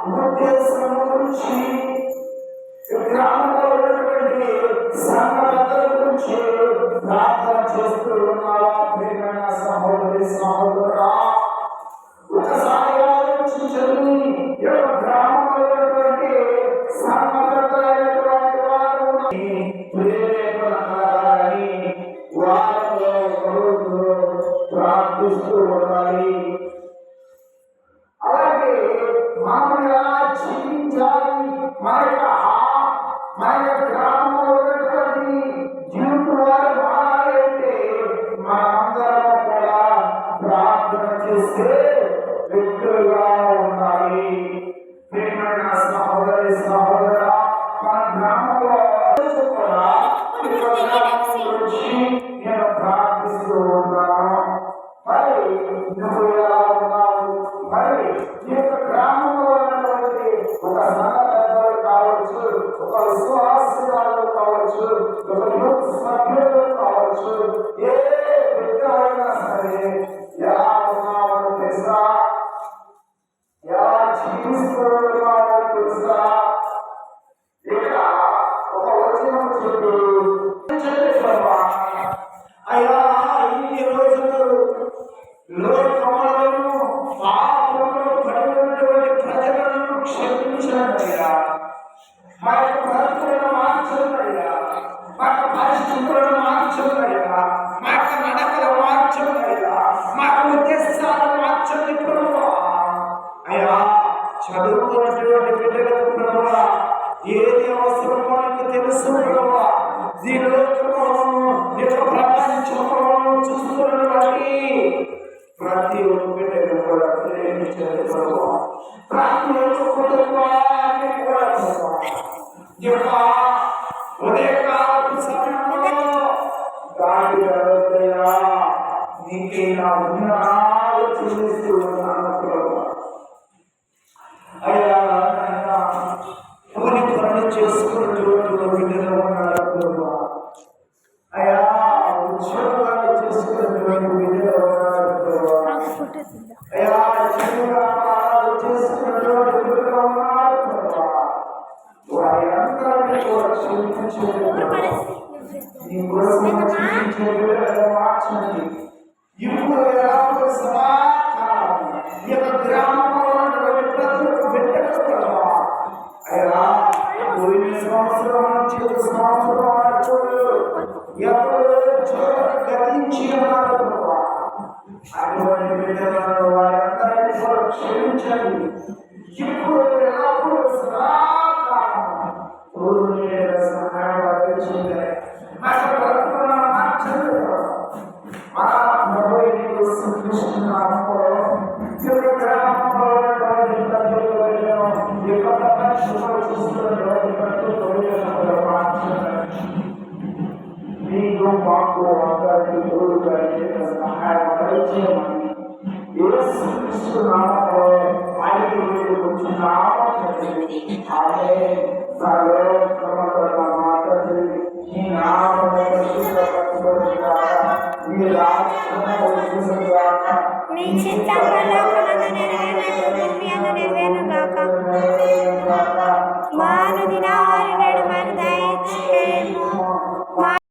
ఉద్దేశం గురించి గ్రామంలో ఉన్నటువంటి సంఘటనల గురించి ప్రార్థన చేస్తూ ఉన్నావా ప్రియమైన సహోదరి సహోదరుడా? ఒకసారి ఆలోచించండి. గ్రామంలో ఉన్నటువంటి సంఘటనలైనటువంటి వారు వారిలో ప్రార్థిస్తూ ఉండాలి. అలాగే మనం ఎలా జీవించాలి, మన గ్రామంలో ఉన్నటువంటి జీవిత వారు మారాలి అంటే మనందరం కూడా ప్రార్థన చేసే వ్యక్తులుగా ఉండాలి. ప్రియమైన సహోదరి సహోదర, మన గ్రామంలో కూడా నేను ప్రార్థిస్తూ ఉన్నాను. మరి నువ్వు ఎలా ఉన్నావు? మరి ఈ యొక్క గ్రామంలో ఉన్నటువంటి ఒక సంఘటన కావచ్చు, ఒక విశ్వాసాలు కావచ్చు, ఒక యూత్ సభ్యులు కావచ్చు, ఏ వ్యక్తి అయినా సరే ఎలా ఉన్నామో తెలుసా? ఎలా జీవిస్తూ ఉన్నామో తెలుసా? ఇక్కడ ఒక వచనం చెప్పు, అయ్యా ఇన్ని రోజులు లోకములను పాపములను పడినటువంటి ప్రజలను క్షమించడయ్యా, మా యొక్క బ్రతుకులను మార్చడయ్యా, మా యొక్క పరిస్థితులను మార్చడయ్యా, మా యొక్క నడకలు మార్చడయ్యా, మా యొక్క ఉద్దేశాలు మార్చండి ప్రభువా. అయ్యా చదువుకున్నటువంటి బిడ్డలకు ప్రభువా ఏది అవసరమో నీకు తెలుసు ప్రభువా. ఈ లోకము యొక్క ప్రపంచంలో చూస్తున్నటువంటి ప్రతి ఒక్క బిడ్డను కూడా ప్రేమించండి ప్రభువా. ప్రతి ఒక్క కుటుంబాన్ని కూడా ప్రభువా ఈ యొక్క ఉదయకాలపు సమయంలో దాడి జరుగుతాయా నీకే నా వందనాలు చెల్లిస్తూ ఉన్నాను ప్రభువా. అయ్యా ఎవరి పనులు చేసుకున్నటువంటి బిడ్డలు ఉన్నారు ప్రభువా. అయ్యా ఉద్యోగాలు చేసుకున్నటువంటి బిడ్డలు ఉన్నారు ప్రభువా. అయ్యా జీవనాలు చేసుకున్నటువంటి బిడ్డలు ఉన్నారు ప్రభువా. వారి అందరినీ కూడా క్షమించండి. నీ కోసం క్షమించే బిడ్డలు మార్చండి. ఇప్పుడు ఎలాంటి సమాచారం ఈ యొక్క గ్రామంలో ఉన్నటువంటి ప్రతి ఒక్క బిడ్డలు ప్రభువా. అయ్యా పోయిన సంవత్సరం నుంచి సంవత్సరం వరకు ఎవరు గతించి ఉన్నారు ప్రభువా. అటువంటి బిడ్డలను వారందరినీ కూడా క్షమించండి. ఇప్పుడు ఎల్లప్పుడూ సదాకాలం సహాయం అందించండి. మన బ్రతుకులను మార్చండి. మన ప్రభు యేసు క్రీస్తు నామములో ఈ యొక్క గ్రామంలో ఉన్నటువంటి ప్రజలను ఈ యొక్క ప్రపంచంలో చూస్తున్నటువంటి ప్రతి ఒక్కరిని మార్చండి. మీకు మాకు అందరికీ తోడుగా సహాయం దయచేయమని యేసు క్రీస్తు నామములో ఆయనకి వేడుకుంటున్నాము తండ్రి. ఆమేన్. సర్వోత్తమ మాతృ నీ నామములో పరిశుద్ధపరచబడుగాక, నీ రాజ్యం వచ్చుగాక, నీ చిత్తం పరలోకమందు నెరవేరునట్లు భూమి యందు నెరవేరుగాక. మానుదిన